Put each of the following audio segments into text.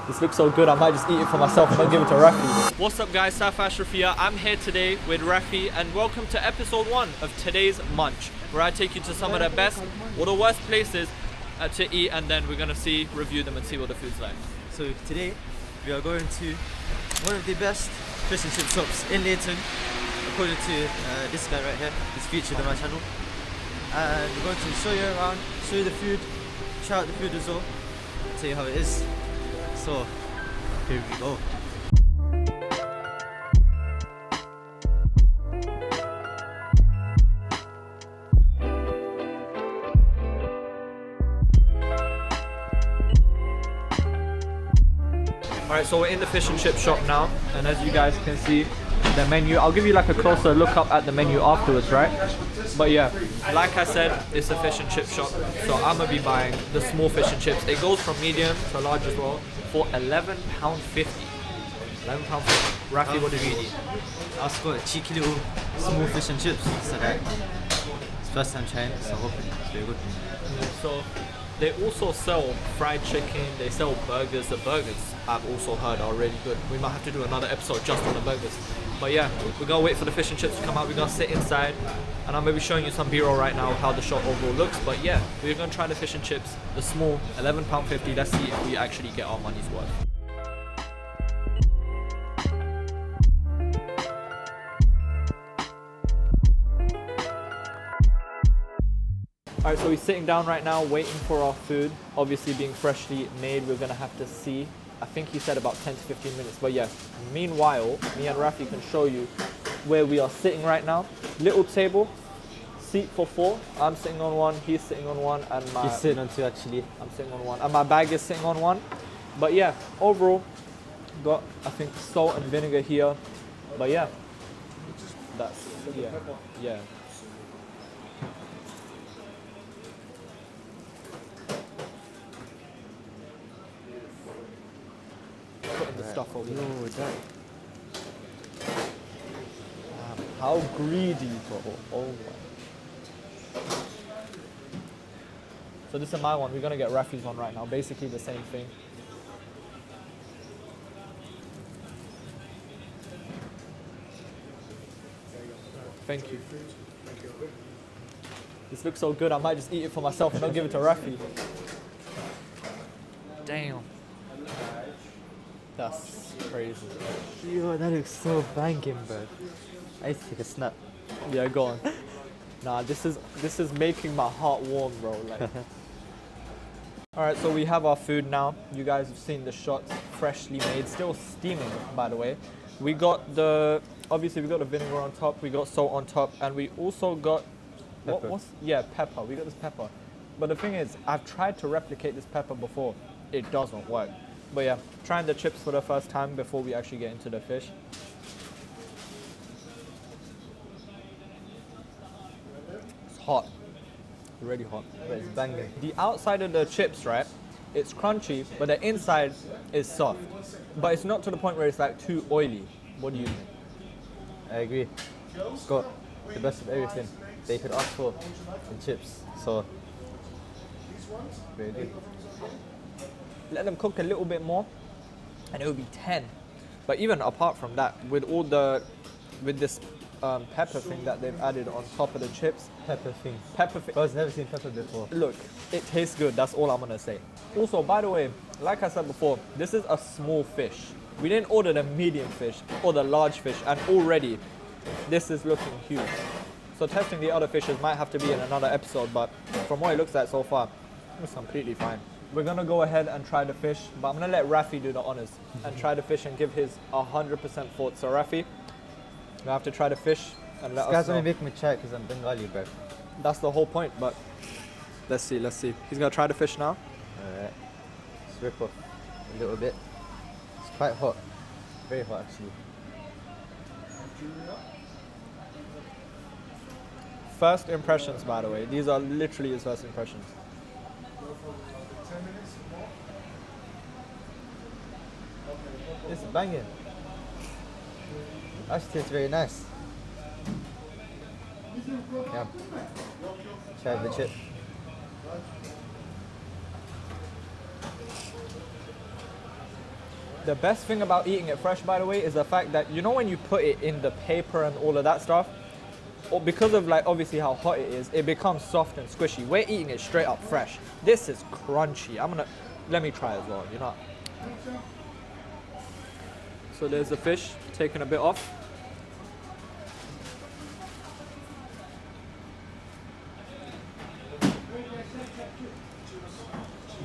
This looks so good, I might just eat it for myself and not give it to Rafi. What's up guys, Saif Ashraf here. I'm here today with Rafi and welcome to episode 1 of today's Munch, where I take you to some of the best or the worst places to eat, and then we're gonna review them and see what the food's like. So today we are going to one of the best fish and chip shops in Leighton, according to this guy right here. He's featured on my channel, and we're going to show you around, show you the food, try out the food as well, tell you how it is. So here we go. Alright, so we're in the fish and chip shop now, and as you guys can see, the menu, I'll give you like a closer look up at the menu afterwards, right? But yeah, like I said, it's a fish and chip shop, so I'm gonna be buying the small fish and chips. It goes from medium to large as well for £11.50. £11.50. Rafi, what did you eat? I also got a cheeky little small fish and chips, so that it's first time trying it, so hoping it's very good. So they also sell fried chicken, they sell burgers. The burgers I've also heard are really good. We might have to do another episode just on the burgers. But yeah, we're gonna wait for the fish and chips to come out. We're gonna sit inside and I'm gonna be showing you some B-roll right now how the shop overall looks. But yeah, we're gonna try the fish and chips, the small, £11.50. Let's see if we actually get our money's worth. Alright, so we're sitting down right now waiting for our food. Obviously being freshly made, we're gonna have to see. I think he said about 10 to 15 minutes, but yeah. Meanwhile, me and Rafi can show you where we are sitting right now. Little table, seat for 4. I'm sitting on one, he's sitting on one, and He's sitting on 2 actually. I'm sitting on one, and my bag is sitting on one. But yeah, overall, got I think salt and vinegar here. But yeah, that's yeah. The stuff over there. How greedy, bro. Oh my. So this is my one. We're gonna get Rafi's one right now. Basically the same thing. Thank you. This looks so good, I might just eat it for myself and not give it to Rafi. Damn. That's crazy. Yo, that looks so banging, bro. I need to take a snap. Yeah, go on. Nah, this is making my heart warm, bro. Like. Alright, so we have our food now. You guys have seen the shots, freshly made, still steaming, by the way. We got obviously we got the vinegar on top, we got salt on top, and we also got pepper. Pepper. We got this pepper. But the thing is, I've tried to replicate this pepper before. It doesn't work. But yeah, trying the chips for the first time before we actually get into the fish. It's hot. It's really hot. But it's banging. The outside of the chips, right, it's crunchy, but the inside is soft. But it's not to the point where it's like too oily. What do you think? I agree. It's got the best of everything they could ask for in chips. So very good. Let them cook a little bit more and it will be 10. But even apart from that, with this pepper thing that they've added on top of the chips. Pepper thing. I've never seen pepper before. Look, it tastes good, that's all I'm gonna say. Also, by the way, like I said before, this is a small fish. We didn't order the medium fish or the large fish, and already this is looking huge. So testing the other fishes might have to be in another episode, but from what it looks like so far, it's completely fine. We're gonna go ahead and try the fish, but I'm gonna let Rafi do the honors and try the fish and give his 100% thoughts. So Rafi, you have to try the fish and let us know. This guy's only making me try because I'm Bengali, bro. That's the whole point, but let's see. He's gonna try the fish now. Alright. Just rip off a little bit. It's quite hot. Very hot actually. First impressions, by the way. These are literally his first impressions. It's banging. Actually, it's very nice. Yeah. Try the chip. The best thing about eating it fresh, by the way, is the fact that, you know, when you put it in the paper and all of that stuff, or because of like obviously how hot it is, it becomes soft and squishy. We're eating it straight up fresh. This is crunchy. Let me try as well, you know. So there's the fish, taking a bit off.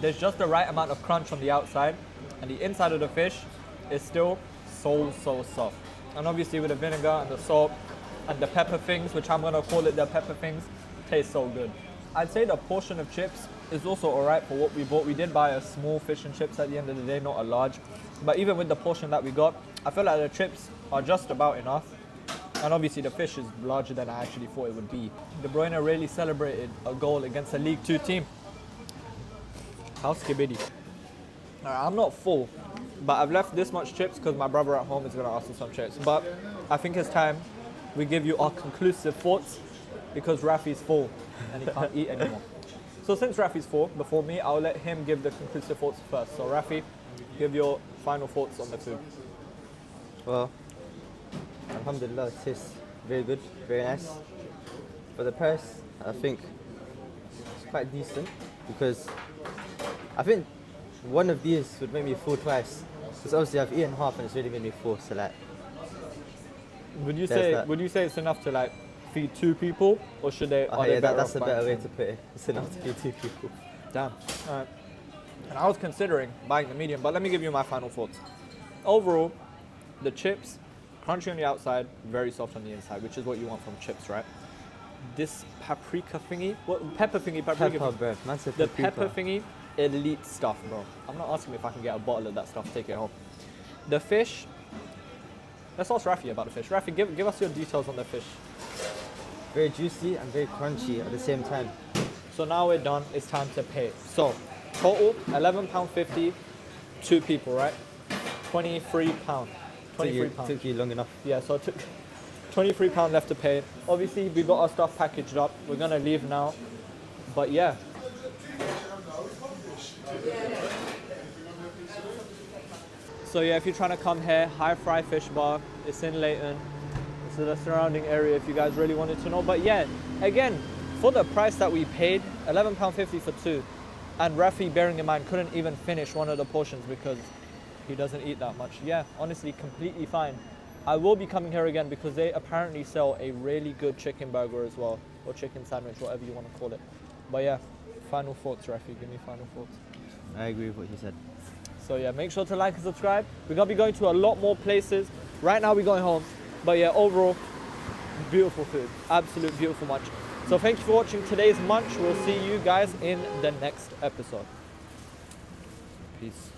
There's just the right amount of crunch on the outside, and the inside of the fish is still so soft. And obviously with the vinegar and the salt and the pepper things, which I'm gonna call it the pepper things, tastes so good. I'd say the portion of chips is also alright for what we bought. We did buy a small fish and chips at the end of the day, not a large. But even with the portion that we got, I feel like the chips are just about enough. And obviously the fish is larger than I actually thought it would be. De Bruyne really celebrated a goal against a League 2 team. How's Skibidi? I'm not full, but I've left this much chips because my brother at home is gonna ask for some chips. But I think it's time we give you our conclusive thoughts because Rafi's full and he can't eat anymore. So since Rafi's full, before me, I'll let him give the conclusive thoughts first. So Rafi, give your final thoughts on the food. Well, alhamdulillah, it tastes very good, very nice. For the price, I think it's quite decent because I think one of these would make me full twice. Because obviously I've eaten half and it's really made me full, so like. Would you say it's enough to like feed 2 people, or should they? Oh yeah, that's a better way to put it. It's enough to feed 2 people. Damn. Alright. And I was considering buying the medium, but let me give you my final thoughts. Overall, the chips, crunchy on the outside, very soft on the inside, which is what you want from chips, right? This paprika thingy, pepper thingy. Bro. Man said The pepper thingy, elite stuff, bro. I'm not asking if I can get a bottle of that stuff, take it home. The fish, let's ask Rafi about the fish. Rafi, give us your details on the fish. Very juicy and very crunchy at the same time. So now we're done, it's time to pay. So, total, £11.50, 2 people, right? £23. Took you long enough. Yeah, so £23 left to pay. Obviously, we got our stuff packaged up. We're gonna leave now. But yeah. So yeah, if you're trying to come here, High Fry Fish Bar, it's in Leighton. It's the surrounding area if you guys really wanted to know. But yeah, again, for the price that we paid, £11.50 for 2. And Rafi, bearing in mind, couldn't even finish one of the portions because he doesn't eat that much. Yeah, honestly, completely fine. I will be coming here again because they apparently sell a really good chicken burger as well, or chicken sandwich, whatever you want to call it. But yeah, final thoughts, Rafi, give me final thoughts. I agree with what you said. So yeah, make sure to like and subscribe. We're gonna be going to a lot more places. Right now we're going home. But yeah, overall, beautiful food. Absolute beautiful munch. So thank you for watching today's munch. We'll see you guys in the next episode. Peace.